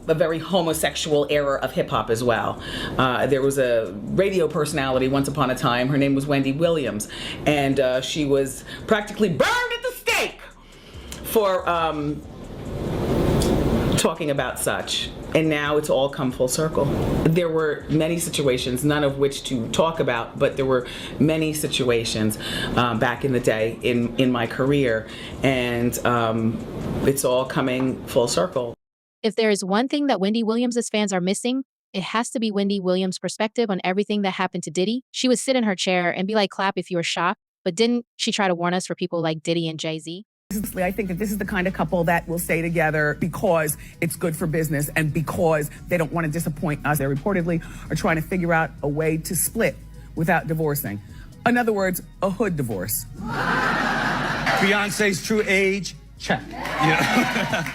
a very homosexual era of hip hop as well. There was a radio personality once upon a time. Her name was Wendy Williams, and she was practically burned at the stake for talking about such. And now it's all come full circle. There were many situations, none of which to talk about, but there were many situations back in the day in my career, and it's all coming full circle. If there is one thing that Wendy Williams' fans are missing, it has to be Wendy Williams' perspective on everything that happened to Diddy. She would sit in her chair and be like, clap if you were shocked, but didn't she try to warn us for people like Diddy and Jay Z? I think that this is the kind of couple that will stay together because it's good for business and because they don't want to disappoint us. They reportedly are trying to figure out a way to split without divorcing. In other words, a hood divorce. Beyonce's true age, check. Yeah.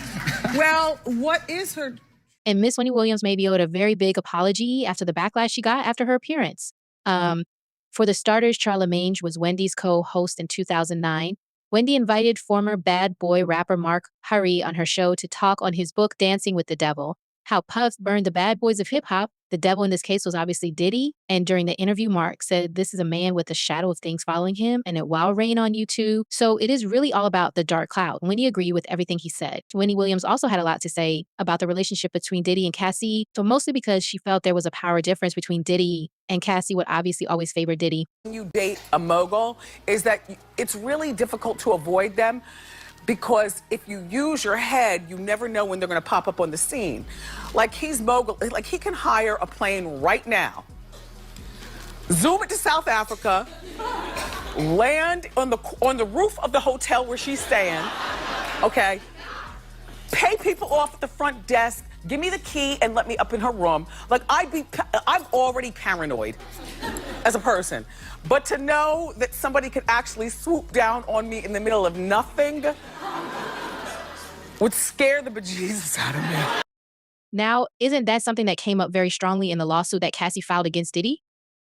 Well, what is her... And Miss Wendy Williams may be owed a very big apology after the backlash she got after her appearance. For the starters, Charlemagne was Wendy's co-host in 2009. Wendy invited former bad boy rapper Mark Hurry on her show to talk on his book, Dancing with the Devil, how Puff burned the bad boys of hip hop. The devil in this case was obviously Diddy. And during the interview, Mark said, this is a man with a shadow of things following him and it will rain on you too. So it is really all about the dark cloud. Wendy agreed with everything he said. Wendy Williams also had a lot to say about the relationship between Diddy and Cassie. So mostly because she felt there was a power difference between Diddy and Cassie would obviously always favor Diddy. When you date a mogul is that it's really difficult to avoid them because if you use your head, you never know when they're going to pop up on the scene. Like he's mogul, like he can hire a plane right now, zoom it to South Africa, land on the roof of the hotel where she's staying, okay? Pay people off at the front desk, give me the key and let me up in her room. Like I'm already paranoid as a person. But to know that somebody could actually swoop down on me in the middle of nothing would scare the bejesus out of me. Now, isn't that something that came up very strongly in the lawsuit that Cassie filed against Diddy?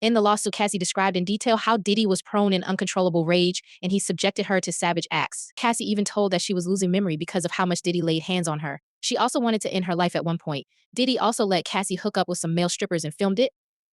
In the lawsuit, Cassie described in detail how Diddy was prone in uncontrollable rage and he subjected her to savage acts. Cassie even told that she was losing memory because of how much Diddy laid hands on her. She also wanted to end her life at one point. Diddy also let Cassie hook up with some male strippers and filmed it.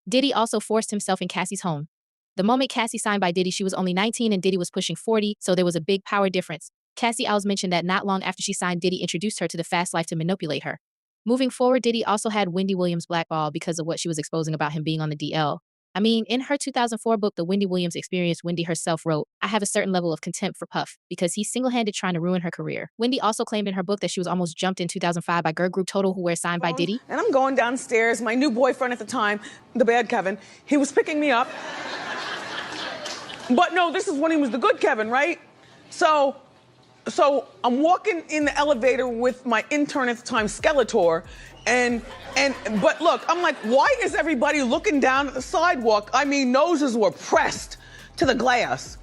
Diddy also forced himself in Cassie's home. The moment Cassie signed by Diddy, she was only 19 and Diddy was pushing 40, so there was a big power difference. Cassie Owls mentioned that not long after she signed, Diddy introduced her to the fast life to manipulate her. Moving forward, Diddy also had Wendy Williams blackballed because of what she was exposing about him being on the DL. I mean, in her 2004 book, The Wendy Williams Experience, Wendy herself wrote, I have a certain level of contempt for Puff because he's single-handed trying to ruin her career. Wendy also claimed in her book that she was almost jumped in 2005 by girl group Total, who were signed by Diddy. And I'm going downstairs. My new boyfriend at the time, the bad Kevin, he was picking me up. But no, this is when he was the good Kevin, right? So I'm walking in the elevator with my intern at the time, Skeletor, but look, I'm like, why is everybody looking down at the sidewalk? I mean, noses were pressed to the glass.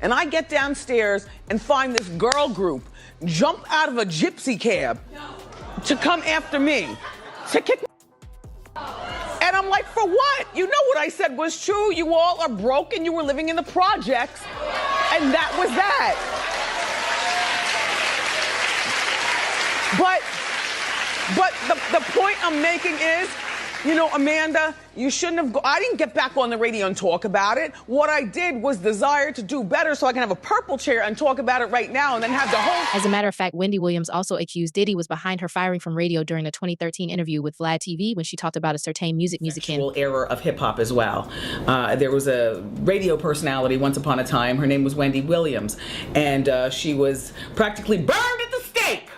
And I get downstairs and find this girl group jump out of a gypsy cab to come after me, to kick me. And I'm like, for what? You know what I said was true. You all are broken. You were living in the projects. And that was that. But the point I'm making is, you know, Amanda, you shouldn't have I didn't get back on the radio and talk about it. What I did was desire to do better so I can have a purple chair and talk about it right now and then have the whole... As a matter of fact, Wendy Williams also accused Diddy was behind her firing from radio during the 2013 interview with Vlad TV when she talked about a certain musician. Era of hip hop as well. There was a radio personality once upon a time. Her name was Wendy Williams, and she was practically burned at the stake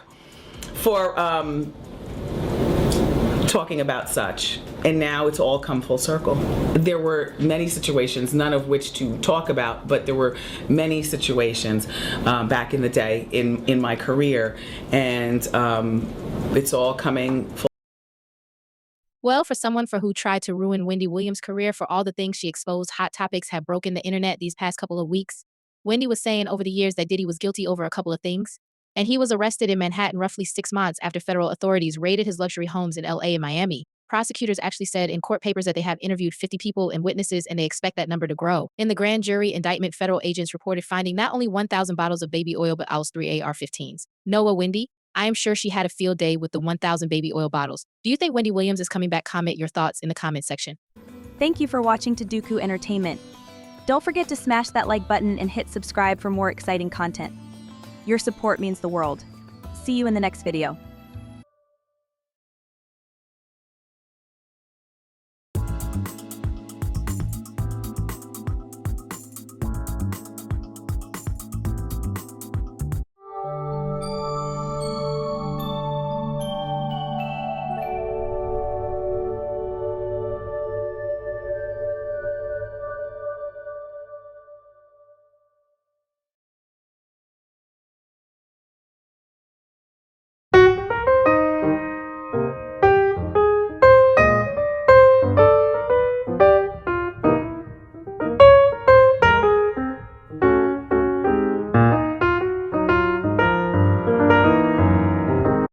for talking about such. And now it's all come full circle. There were many situations, none of which to talk about, but there were many situations back in the day in my career, and it's all coming full. Well, for someone who tried to ruin Wendy Williams' career for all the things she exposed, hot topics have broken the internet these past couple of weeks. Wendy was saying over the years that Diddy was guilty over a couple of things. And he was arrested in Manhattan roughly 6 months after federal authorities raided his luxury homes in LA and Miami. Prosecutors actually said in court papers that they have interviewed 50 people and witnesses, and they expect that number to grow. In the grand jury indictment, federal agents reported finding not only 1,000 bottles of baby oil, but also 3 AR-15s. Noah, Wendy, I am sure she had a field day with the 1,000 baby oil bottles. Do you think Wendy Williams is coming back? Comment your thoughts in the comment section. Thank you for watching Tuduku Entertainment. Don't forget to smash that like button and hit subscribe for more exciting content. Your support means the world. See you in the next video.